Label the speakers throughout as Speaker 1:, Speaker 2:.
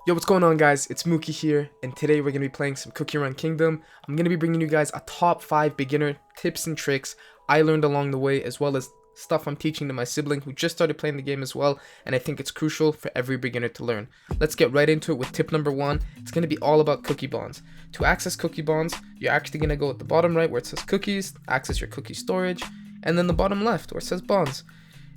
Speaker 1: Yo, what's going on, guys? It's Mookie here, and today we're going to be playing some Cookie Run Kingdom. I'm going to be bringing you guys a top 5 beginner tips and tricks I learned along the way, as well as stuff I'm teaching to my sibling who just started playing the game as well, and I think it's crucial for every beginner to learn. Let's get right into it with tip number 1. It's going to be all about cookie bonds. To access cookie bonds, you're actually going to go at the bottom right where it says cookies, access your cookie storage, and then the bottom left where it says bonds.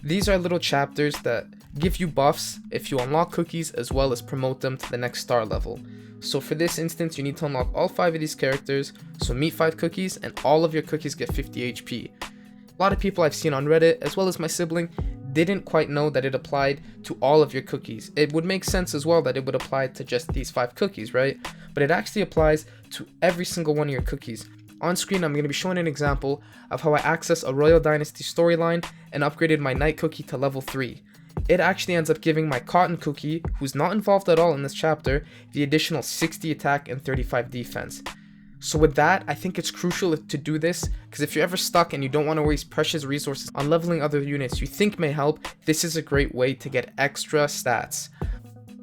Speaker 1: These are little chapters that give you buffs if you unlock cookies, as well as promote them to the next star level. So for this instance, you need to unlock all 5 of these characters, so meet 5 cookies and all of your cookies get 50 HP. A lot of people I've seen on Reddit, as well as my sibling, didn't quite know that it applied to all of your cookies. It would make sense as well that it would apply to just these 5 cookies, right? But it actually applies to every single one of your cookies. On screen, I'm going to be showing an example of how I access a Royal Dynasty storyline and upgraded my Night Cookie to level 3. It actually ends up giving my Cotton Cookie, who's not involved at all in this chapter, the additional 60 attack and 35 defense. So with that, I think it's crucial to do this, because if you're ever stuck and you don't want to waste precious resources on leveling other units you think may help, this is a great way to get extra stats.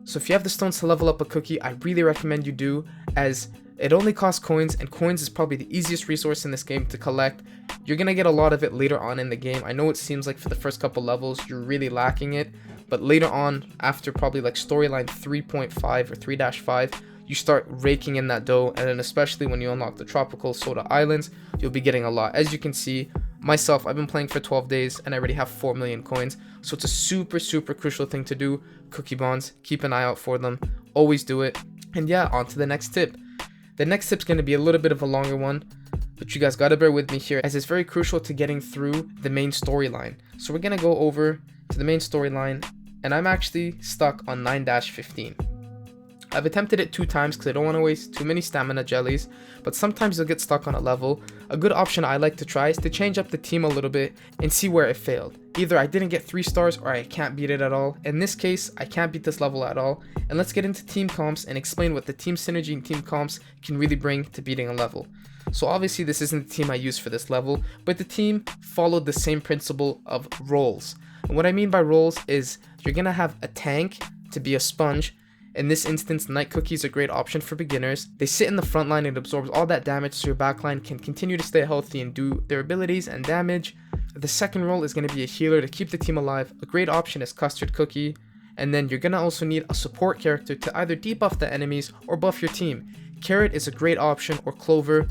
Speaker 1: So if you have the stones to level up a cookie, I really recommend you do, as it only costs coins, and coins is probably the easiest resource in this game to collect. You're going to get a lot of it later on in the game. I know it seems like for the first couple levels you're really lacking it, but later on, after probably like storyline 3.5 or 3-5, you start raking in that dough, and then especially when you unlock the tropical soda islands, you'll be getting a lot. As you can see, myself, I've been playing for 12 days and I already have 4 million coins, so it's a super crucial thing to do. Cookie bonds, keep an eye out for them, always do it. And yeah, on to the next tip. The next tip's going to be a little bit of a longer one, but you guys gotta bear with me here, as it's very crucial to getting through the main storyline. So we're going to go over to the main storyline, and I'm actually stuck on 9-15. I've attempted it 2 times because I don't want to waste too many stamina jellies, but sometimes you'll get stuck on a level. A good option I like to try is to change up the team a little bit and see where it failed. Either I didn't get 3 stars or I can't beat it at all. In this case, I can't beat this level at all. And let's get into team comps and explain what the team synergy and team comps can really bring to beating a level. So obviously this isn't the team I use for this level, but the team followed the same principle of roles. And what I mean by roles is you're going to have a tank to be a sponge. In this instance, Night Cookie is a great option for beginners. They sit in the front line and absorbs all that damage, so your backline can continue to stay healthy and do their abilities and damage. The second role is going to be a healer to keep the team alive. A great option is Custard Cookie. And then you're going to also need a support character to either debuff the enemies or buff your team. Carrot is a great option, or Clover.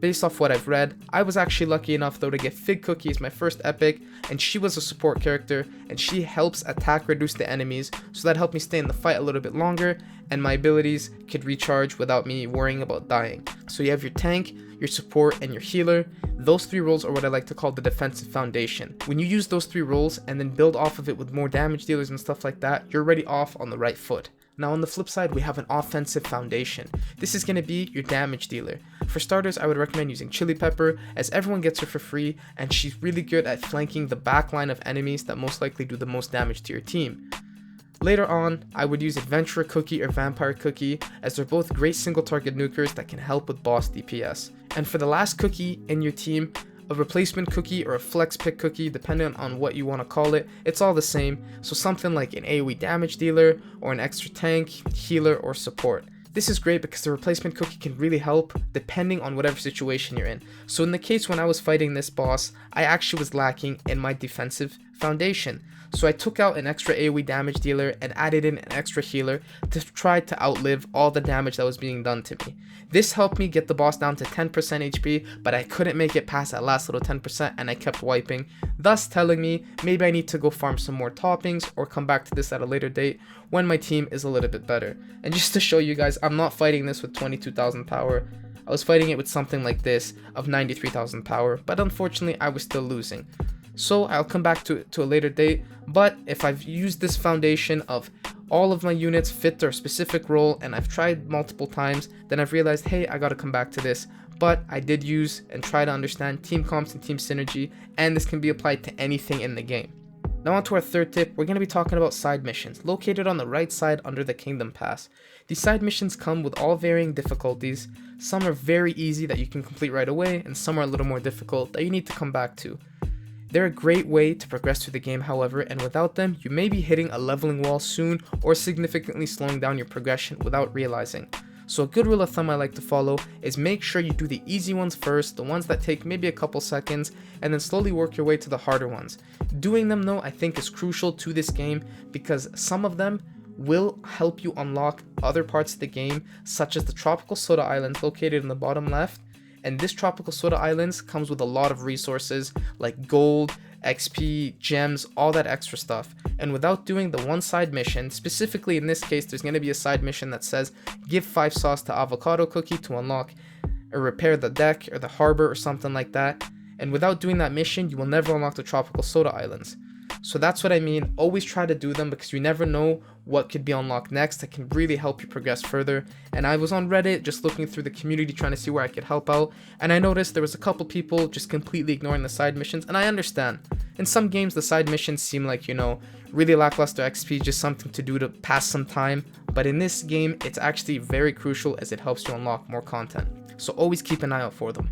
Speaker 1: Based off what I've read, I was actually lucky enough though to get Fig Cookie as my first epic, and she was a support character, and she helps attack reduce the enemies, so that helped me stay in the fight a little bit longer, and my abilities could recharge without me worrying about dying. So you have your tank, your support, and your healer. Those 3 roles are what I like to call the defensive foundation. When you use those 3 roles and then build off of it with more damage dealers and stuff like that, you're already off on the right foot. Now on the flip side, we have an offensive foundation. This is going to be your damage dealer. For starters, I would recommend using Chili Pepper, as everyone gets her for free, and she's really good at flanking the back line of enemies that most likely do the most damage to your team. Later on, I would use Adventurer Cookie or Vampire Cookie, as they're both great single target nukers that can help with boss DPS. And for the last cookie in your team, a replacement cookie or a flex pick cookie, depending on what you want to call it, it's all the same. So something like an AoE damage dealer, or an extra tank, healer, or support. This is great because the replacement cookie can really help depending on whatever situation you're in. So in the case when I was fighting this boss, I actually was lacking in my defensive foundation. So I took out an extra AoE damage dealer and added in an extra healer to try to outlive all the damage that was being done to me. This helped me get the boss down to 10% HP, but I couldn't make it past that last little 10% and I kept wiping, thus telling me maybe I need to go farm some more toppings or come back to this at a later date when my team is a little bit better. And just to show you guys, I'm not fighting this with 22,000 power. I was fighting it with something like this of 93,000 power, but unfortunately I was still losing. So I'll come back to a later date, but if I've used this foundation of all of my units fit their specific role and I've tried multiple times, then I've realized, hey, I gotta come back to this. But I did use and try to understand team comps and team synergy, and this can be applied to anything in the game. Now on to our third tip. We're going to be talking about side missions, located on the right side under the Kingdom Pass. These side missions come with all varying difficulties. Some are very easy that you can complete right away, and some are a little more difficult that you need to come back to. They're a great way to progress through the game, however, and without them, you may be hitting a leveling wall soon or significantly slowing down your progression without realizing. So a good rule of thumb I like to follow is make sure you do the easy ones first, the ones that take maybe a couple seconds, and then slowly work your way to the harder ones. Doing them though, I think is crucial to this game because some of them will help you unlock other parts of the game, such as the Tropical Soda Islands located in the bottom left. And this Tropical Soda Islands comes with a lot of resources like gold, XP, gems, all that extra stuff. And without doing the one side mission, specifically in this case, there's going to be a side mission that says give 5 sauce to avocado cookie to unlock or repair the deck or the harbor or something like that. And without doing that mission, you will never unlock the Tropical Soda Islands. So that's what I mean. Always try to do them because you never know what could be unlocked next that can really help you progress further. And I was on Reddit just looking through the community trying to see where I could help out, and I noticed there was a couple people just completely ignoring the side missions, and I understand. In some games the side missions seem like, you know, really lackluster XP, just something to do to pass some time, but in this game it's actually very crucial as it helps you unlock more content. So always keep an eye out for them.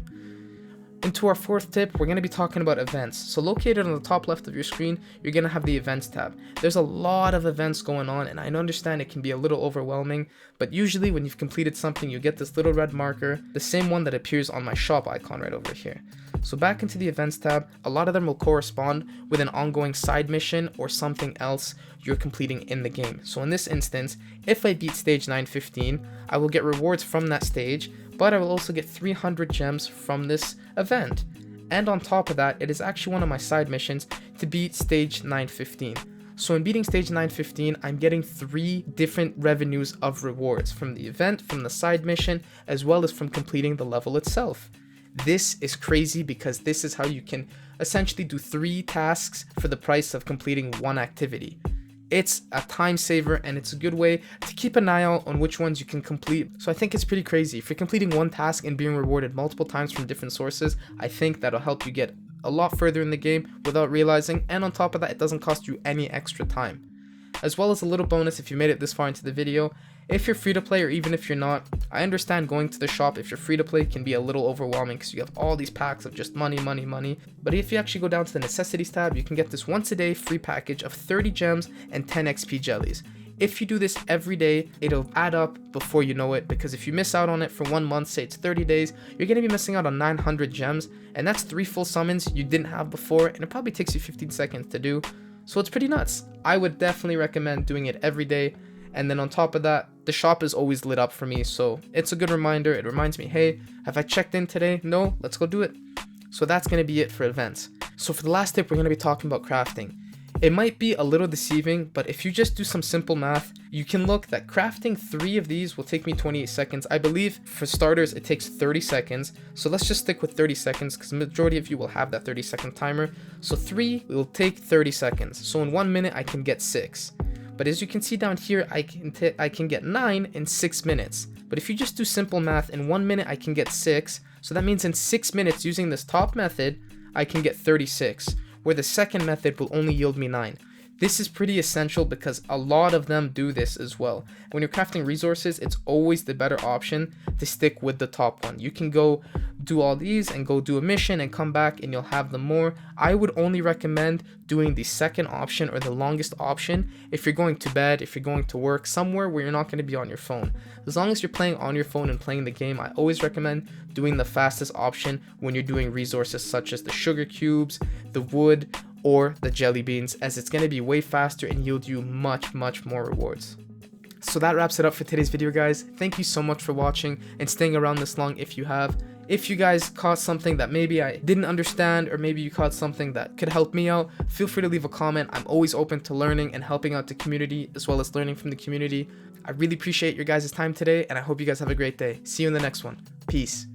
Speaker 1: Into our fourth tip, we're going to be talking about events. So located on the top left of your screen, you're going to have the events tab. There's a lot of events going on, and I understand it can be a little overwhelming, but usually when you've completed something, you get this little red marker, the same one that appears on my shop icon right over here. So back into the events tab, a lot of them will correspond with an ongoing side mission or something else you're completing in the game. So in this instance, if I beat stage 915, I will get rewards from that stage, but I will also get 300 gems from this event. And on top of that, it is actually one of my side missions to beat stage 915. So in beating stage 915, I'm getting 3 different revenues of rewards from the event, from the side mission, as well as from completing the level itself. This is crazy because this is how you can essentially do 3 tasks for the price of completing 1 activity. It's a time saver and it's a good way to keep an eye out on which ones you can complete. So I think it's pretty crazy. If you're completing 1 task and being rewarded multiple times from different sources, I think that'll help you get a lot further in the game without realizing, and on top of that, it doesn't cost you any extra time. As well as a little bonus if you made it this far into the video, if you're free to play or even if you're not, I understand going to the shop if you're free to play can be a little overwhelming because you have all these packs of just money, but if you actually go down to the necessities tab, you can get this once a day free package of 30 gems and 10 XP jellies. If you do this every day, it'll add up before you know it, because if you miss out on it for 1 month, say it's 30 days, you're going to be missing out on 900 gems, and that's 3 full summons you didn't have before, and it probably takes you 15 seconds to do. So it's pretty nuts. I would definitely recommend doing it every day. And then on top of that, the shop is always lit up for me, so it's a good reminder. It reminds me, hey, have I checked in today? No, let's go do it. So that's going to be it for events. So for the last tip, we're going to be talking about crafting. It might be a little deceiving, but if you just do some simple math, you can look that crafting 3 of these will take me 28 seconds. I believe for starters, it takes 30 seconds. So let's just stick with 30 seconds because the majority of you will have that 30-second timer. So 3 will take 30 seconds. So in 1 minute, I can get 6. But as you can see down here, I can get 9 in 6 minutes. But if you just do simple math, in 1 minute I can get 6. So that means in 6 minutes using this top method, I can get 36, where the second method will only yield me 9. This is pretty essential because a lot of them do this as well. When you're crafting resources, it's always the better option to stick with the top one. You can go do all these and go do a mission and come back and you'll have them more. I would only recommend doing the second option or the longest option if you're going to bed, if you're going to work, somewhere where you're not going to be on your phone. As long as you're playing on your phone and playing the game, I always recommend doing the fastest option when you're doing resources such as the sugar cubes, the wood, or the jelly beans, as it's going to be way faster and yield you much more rewards. So that wraps it up for today's video, guys. Thank you so much for watching and staying around this long if you have. If you guys caught something that maybe I didn't understand, or maybe you caught something that could help me out, feel free to leave a comment. I'm always open to learning and helping out the community as well as learning from the community. I really appreciate your guys' time today, and I hope you guys have a great day. See you in the next one. Peace.